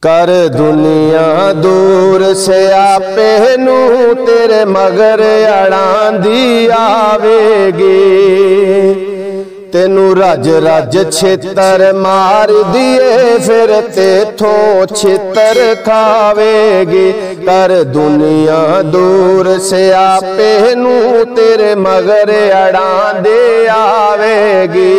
कर दुनिया दूर से आपे नू तेरे मगर अड़ांदी आवेगी। तेनू रज रज छितर मार दिए फिर तेथों छितर खावेगी। कर दुनिया दूर से आपे नू तेरे मगर अड़ांदे आवेगी।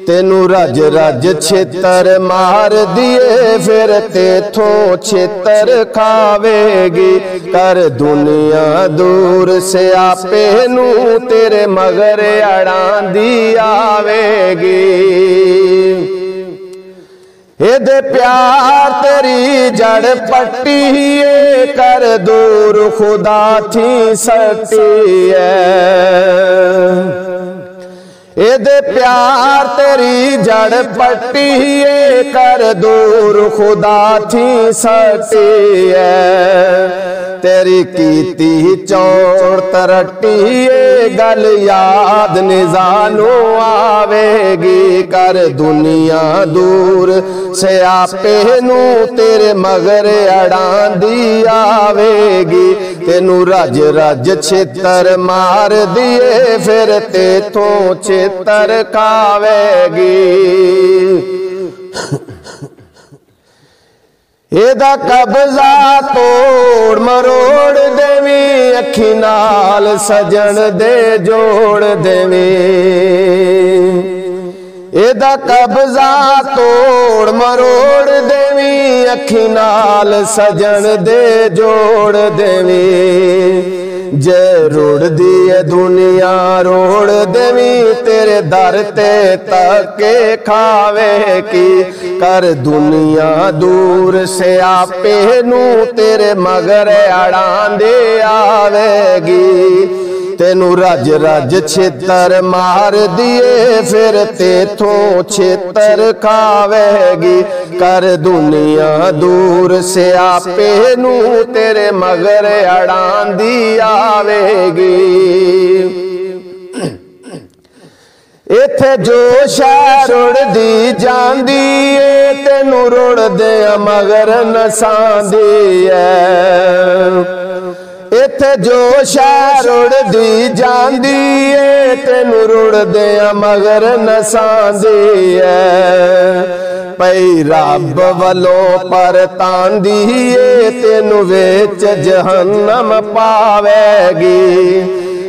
तेनू रज रज छितर मार दिए फिर तेथों छितर खावेगी। कर दुनिया दूर से आपे नू तेरे मगर अड़ांदी आवेगी। एदे प्यार तेरी जड़ पट्टी है कर दूर खुदा थी सटी है। एदे प्यार तेरी जड़ पट्टी है कर दूर खुदा थी सटी है। तेरी कीती चौड़ तरट्टी गल याद निजानो आवेगी। कर दुनिया दूर से आपे नू तेरे मगर अड़ांदी आवेगी। तेनू रज रज छितर मार दिए फिर तेथों छितर खावेगी। एदा कब्जा तोड़ मरोड़ देवी अखी नाल सजन दे जोड़ देवी। एदा कब्जा तोड़ मरोड़ देवी अखी नाल सजन दे जोड़ देवी। जे रोड़ दी दुनिया रोड़ देवी तेरे दर ते तके खावे की। कर दुनिया दूर से आपे नू तेरे मगर अड़ांदे आवेगी। तेनू रज रज छितर मार दिए फिर तेथों छितर खावेगी। कर दुनिया दूर से आपे नू तेरे मगर अड़ांदी आवेगी। इथे जो शह रुड़दी जांदी है तेनू रुड़दे मगर नसांदी है। इथे जो शह रुड़दी जांदी है तेनू रुड़दे मगर नसांदी है। पई रब वलों पर तांदी है तेनू वेच जहन्नम पावेगी।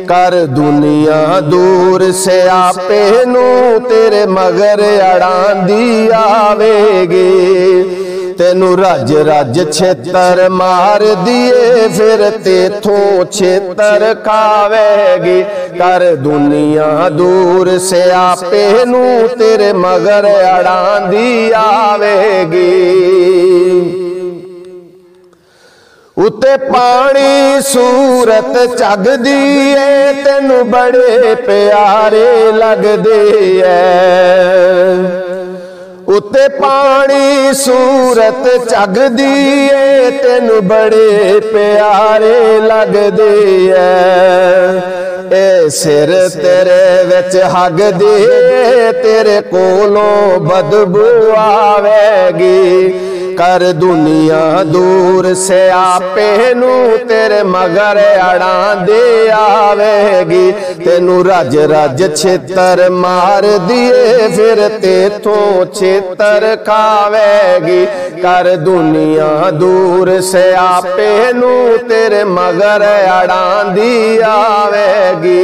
कर दुनिया दूर से आपे नू तेरे मगर अड़ांदी आवेगी। तेनू रज रज छितर मार दिए फिर तेथों छितर खावेगी। कर दुनिया दूर से आपे नू तेरे मगर अड़ांदी आवेगी। उते पानी सूरत चगदी है तेनू बड़े प्यारे लगदी है। उते पानी सूरत चगदी है तेनू बड़े प्यारे लगदी है। ए सिर तेरे विच हगदी तेरे कोलों बदबू आवेगी। कर दुनिया दूर से आपे नू तेरे मगर अड़ांदे आवेगी। तेनू रज रज छितर मार दिए फिर तेथों छितर खावेगी। कर दुनिया दूर से आपे नू तेरे मगर अड़ांदी आवेगी।